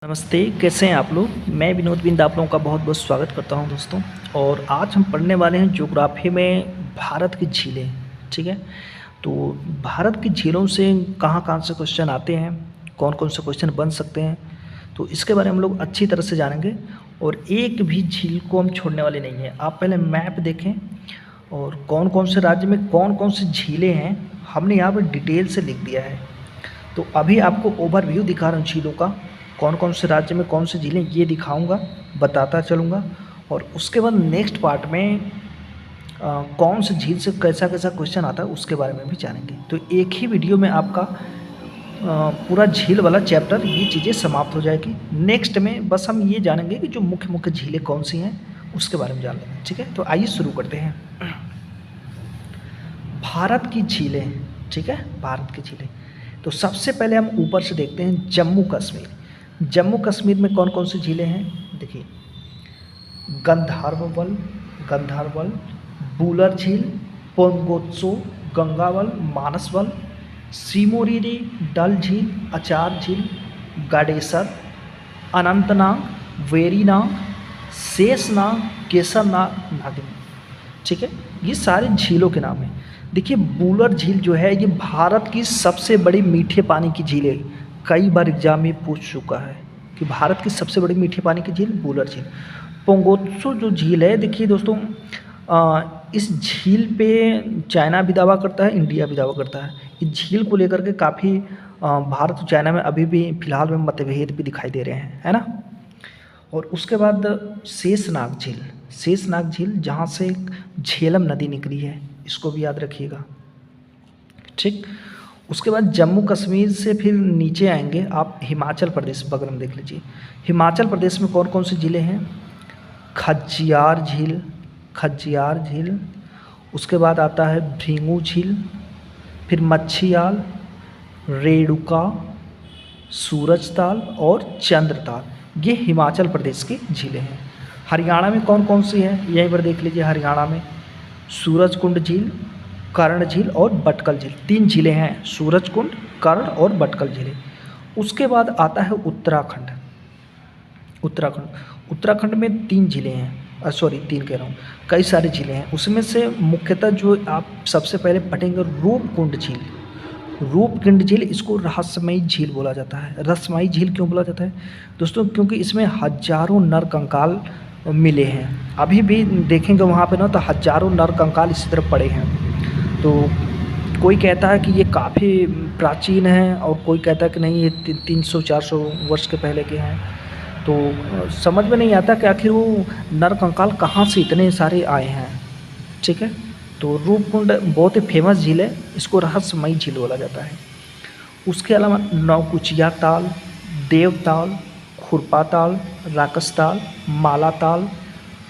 नमस्ते, कैसे हैं आप लोग। मैं विनोद बिंद आप लोगों का बहुत बहुत स्वागत करता हूं दोस्तों। और आज हम पढ़ने वाले हैं ज्योग्राफी में भारत की झीलें। ठीक है, तो भारत की झीलों से कहां कहां से क्वेश्चन आते हैं, कौन कौन से क्वेश्चन बन सकते हैं, तो इसके बारे में हम लोग अच्छी तरह से जानेंगे। और एक भी झील को हम छोड़ने वाले नहीं हैं। आप पहले मैप देखें और कौन कौन से राज्य में कौन कौन सी झीलें हैं हमने यहाँ पर डिटेल से लिख दिया है। तो अभी आपको ओवरव्यू दिखा रहा हूँ झीलों का, कौन कौन से राज्य में कौन सी झीलें ये दिखाऊंगा, बताता चलूँगा। और उसके बाद नेक्स्ट पार्ट में कौन सी झील से कैसा कैसा क्वेश्चन आता है उसके बारे में भी जानेंगे। तो एक ही वीडियो में आपका पूरा झील वाला चैप्टर ये चीज़ें समाप्त हो जाएगी। नेक्स्ट में बस हम ये जानेंगे कि जो मुख्य मुख्य झीलें कौन सी हैं उसके बारे में जान लेंगे। ठीक है, तो आइए शुरू करते हैं। भारत की झीलें, ठीक है, भारत की झीलें। तो सबसे पहले हम ऊपर से देखते हैं जम्मू कश्मीर। जम्मू कश्मीर में कौन कौन सी झीलें हैं देखिए, गंधरबल, बूलर झील, पोंगोत्सो, गंगाबल, मानसबल, सिमोरिरी, डल झील, अचार झील, गाडेसर, अनंतनाग, वेरीनाग, शेषनाग, केसरनाग, नागिन। ठीक है, ये सारे झीलों के नाम हैं। देखिए बूलर झील जो है ये भारत की सबसे बड़ी मीठे पानी की झील है। कई बार एग्जाम में पूछ चुका है कि भारत की सबसे बड़ी मीठे पानी की झील बूलर झील। पोंगोत्सो जो झील है, देखिए दोस्तों, इस झील पे चाइना भी दावा करता है, इंडिया भी दावा करता है। इस झील को लेकर के काफ़ी भारत और चाइना में अभी भी फिलहाल में मतभेद भी दिखाई दे रहे हैं, है ना। और उसके बाद शेषनाग झील जहाँ से झेलम नदी निकली है, इसको भी याद रखिएगा। ठीक, उसके बाद जम्मू कश्मीर से फिर नीचे आएंगे आप, हिमाचल प्रदेश बगल में देख लीजिए। हिमाचल प्रदेश में कौन कौन सी झीलें हैं, खज्जियार झील, उसके बाद आता है भृंगू झील, फिर मच्छियाल, रेणुका, सूरजताल और चंद्रताल, ये हिमाचल प्रदेश की झीलें हैं। हरियाणा में कौन कौन सी है यहीं पर देख लीजिए। हरियाणा में सूरजकुंड झील, कर्ण झील और बटकल झील, 3 झीलें हैं, सूरजकुंड, कर्ण और बटकल झीलें। उसके बाद आता है उत्तराखंड में 3 झीलें हैं, 3 कह रहा हूँ, कई सारी झीलें हैं। उसमें से मुख्यतः जो आप सबसे पहले पढ़ेंगे रूपकुंड झील, इसको रहस्यमयी झील बोला जाता है। रहस्यमयी झील क्यों बोला जाता है दोस्तों, क्योंकि इसमें हजारों नर कंकाल मिले हैं। अभी भी देखेंगे वहाँ पे ना तो हजारों नर कंकाल इसी तरफ पड़े हैं। तो कोई कहता है कि ये काफ़ी प्राचीन है और कोई कहता है कि नहीं ये 300-400 वर्ष के पहले के हैं। तो समझ में नहीं आता कि आखिर वो नर कंकाल कहाँ से इतने सारे आए हैं। ठीक है, तो रूपकुंड बहुत ही फेमस झील है, इसको रहस्यमयी झील बोला जाता है। उसके अलावा नौकुचिया ताल, देवताल, खुरपाताल, राकसताल, मालाताल,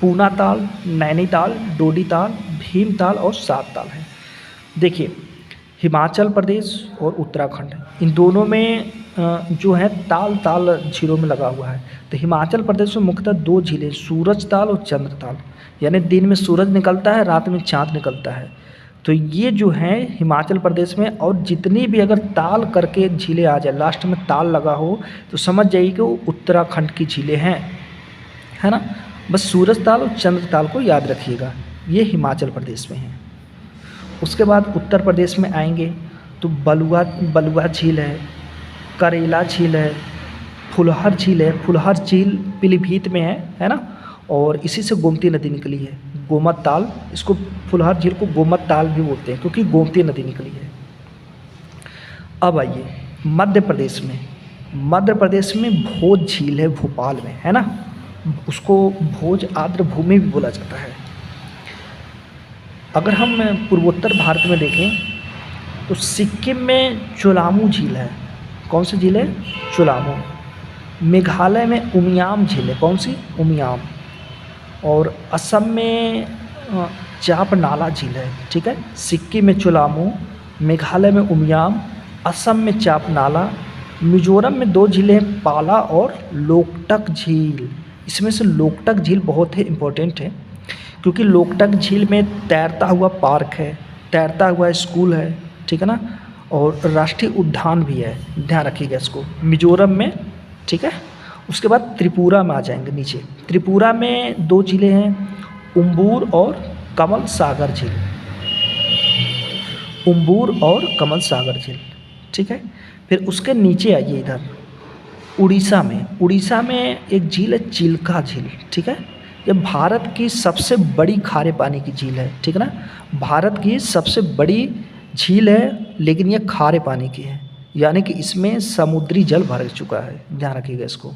पूनाताल, नैनीताल, डोडीताल, भीमताल और सातताल है। देखिए हिमाचल प्रदेश और उत्तराखंड, इन दोनों में जो है ताल झीलों में लगा हुआ है। तो हिमाचल प्रदेश में मुख्यतः 2 झीलें, सूरजताल और चंद्रताल, यानी दिन में सूरज निकलता है, रात में चाँद निकलता है। तो ये जो है हिमाचल प्रदेश में, और जितनी भी अगर ताल करके झीलें आ जाए, लास्ट में ताल लगा हो, तो समझ जाइए कि वो उत्तराखंड की झीलें हैं, है ना। बस सूरजताल और चंद्रताल को याद रखिएगा, ये हिमाचल प्रदेश में है। उसके बाद उत्तर प्रदेश में आएंगे तो बलुआ झील है, करेला झील है, फुलहर झील पीलीभीत में है ना। और इसी से गोमती नदी निकली है, गोमत ताल, इसको फुलहर झील को गोमत ताल भी बोलते हैं क्योंकि गोमती नदी निकली है। अब आइए मध्य प्रदेश में भोज झील है, भोपाल में, है ना। उसको भोज आर्द्र भूमि भी बोला जाता है। अगर हम पूर्वोत्तर भारत में देखें तो सिक्किम में चोलामू झील है। कौन सी झील है, चोलामू। मेघालय में उमियाम झील है, कौन सी, उमियाम। और असम में चापनाला झील है। ठीक है, सिक्किम में चोलामू, मेघालय में उमियाम, असम में चापनाला, मिजोरम में 2 झीलें, पाला और लोकटक झील। इसमें से लोकटक झील बहुत ही इम्पोर्टेंट है क्योंकि लोकटक झील में तैरता हुआ पार्क है, तैरता हुआ स्कूल है, ठीक है ना। और राष्ट्रीय उद्यान भी है, ध्यान रखिएगा इसको, मिजोरम में, ठीक है। उसके बाद त्रिपुरा में आ जाएंगे नीचे। त्रिपुरा में 2 झीलें हैं, उम्बूर और कमल सागर झील, उम्बूर और कमल सागर झील, ठीक है। फिर उसके नीचे आइए इधर उड़ीसा में एक झील है चिल्का झील, ठीक है। ये भारत की सबसे बड़ी खारे पानी की झील है, ठीक है ना। भारत की सबसे बड़ी झील है, लेकिन ये खारे पानी की है, यानी कि इसमें समुद्री जल भर चुका है, ध्यान रखिएगा इसको।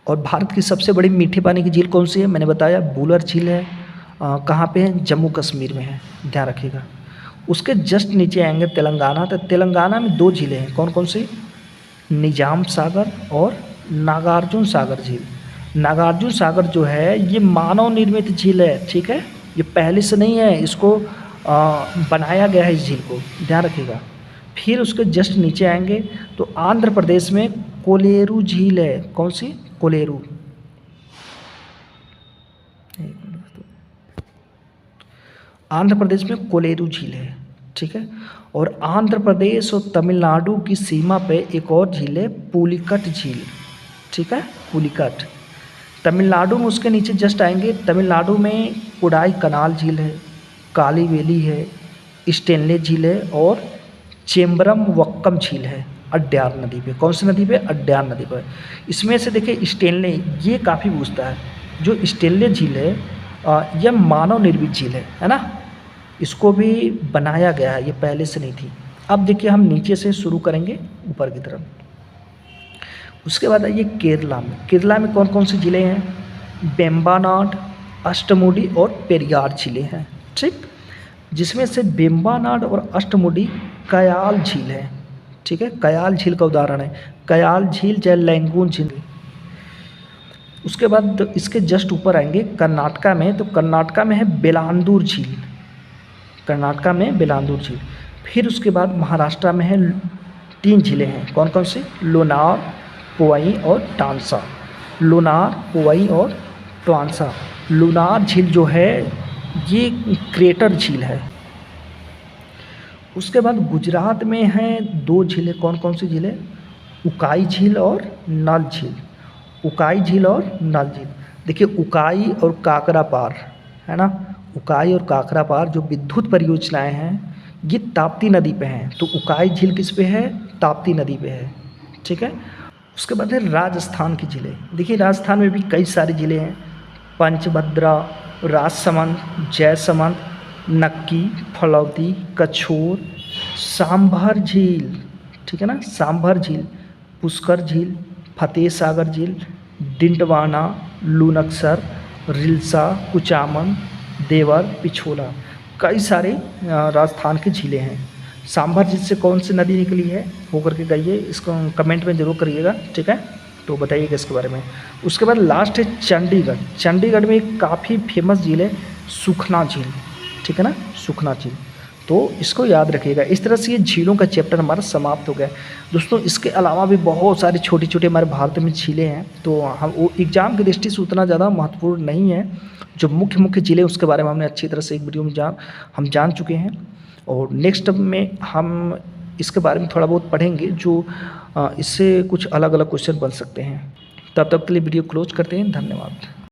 और भारत की सबसे बड़ी मीठे पानी की झील कौन सी है, मैंने बताया बुलर झील है। कहाँ पे है, जम्मू कश्मीर में है, ध्यान रखिएगा। उसके जस्ट नीचे आएंगे तेलंगाना, तो तेलंगाना में 2 झीलें हैं, कौन कौन सी, निजाम सागर और नागार्जुन सागर झील। नागार्जुन सागर जो है ये मानव निर्मित झील है, ठीक है, ये पहले से नहीं है, इसको बनाया गया है इस झील को, ध्यान रखिएगा। फिर उसके जस्ट नीचे आएंगे तो आंध्र प्रदेश में कोलेरू झील है, कौन सी, कोलेरू। आंध्र प्रदेश में कोलेरू झील है, ठीक है। और आंध्र प्रदेश और तमिलनाडु की सीमा पे एक और झील है पुलिकट झील, ठीक है, पुलिकट। तमिलनाडु में उसके नीचे जस्ट आएंगे, तमिलनाडु में कोडाई कनाल झील है, काली वेली है, स्टेनले झील है और चेम्बरम वक्कम झील है अड्यार नदी पे। कौन सी नदी पे, अड्यार नदी पर। इसमें से देखिए स्टेनले, ये काफ़ी पूछता है, जो स्टेनले झील है यह मानव निर्मित झील है ना, इसको भी बनाया गया है, ये पहले से नहीं थी। अब देखिए हम नीचे से शुरू करेंगे ऊपर की तरफ। उसके बाद आइए केरला में। केरला में कौन कौन सी झीलें हैं, वेम्बानाड, अष्टमुडी और पेरियार झीलें हैं, ठीक। जिसमें से वेम्बानाड और अष्टमुडी कयाल झील है, ठीक है, कयाल झील का उदाहरण है, कयाल झील चाहे लैंगून झील। उसके बाद इसके जस्ट ऊपर आएंगे कर्नाटका में, तो कर्नाटका में है बेलांदूर झील, कर्नाटका में बेलांदूर झील। फिर उसके बाद महाराष्ट्र में है 3 झीलें हैं, कौन कौन सी, लोनार, पोवाई और टांसा। लोनार, पोवाई और टांसा। लोनार झील जो है ये क्रेटर झील है। उसके बाद गुजरात में है 2 झीलें, कौन कौन सी झीलें, उकाई झील और नल झील, उकाई झील और नल झील। देखिए उकाई और काकरा पार है ना, उकाई और काकरा पार जो विद्युत परियोजनाएं हैं ये ताप्ती नदी पे हैं, तो उकाई झील किस पे है, ताप्ती नदी पे है, ठीक है। उसके बाद है राजस्थान की झीलें। देखिए राजस्थान में भी कई सारी झीलें हैं, पंचभद्रा, राजसमंद, जयसमंद, नक्की, फलौदी, कछोर, सांभर झील, ठीक है ना, सांभर झील, पुष्कर झील, फतेह सागर झील, डिंडवाना, लूनक्सर, रिल्सा, कुचामन, देवर, पिछोला। कई सारे राजस्थान की झीलें हैं। सांभर झील से कौन सी नदी निकली है होकर के गई है, इसको कमेंट में ज़रूर करिएगा, ठीक है, तो बताइएगा इसके बारे में। उसके बाद लास्ट है चंडीगढ़। चंडीगढ़ में एक काफ़ी फेमस झील है सुखना झील, ठीक है ना, सुखना झील, तो इसको याद रखिएगा। इस तरह से ये झीलों का चैप्टर हमारा समाप्त हो गया दोस्तों। इसके अलावा भी बहुत सारी छोटी छोटी हमारे भारत में झीलें हैं, तो हम वो एग्ज़ाम की दृष्टि से उतना ज़्यादा महत्वपूर्ण नहीं है। जो मुख्य मुख्य झीलें उसके बारे में हमने अच्छी तरह से एक वीडियो में हम जान चुके हैं, और नेक्स्ट में हम इसके बारे में थोड़ा बहुत पढ़ेंगे, जो इससे कुछ अलग अलग क्वेश्चन बन सकते हैं। तब तक के लिए वीडियो क्लोज करते हैं, धन्यवाद।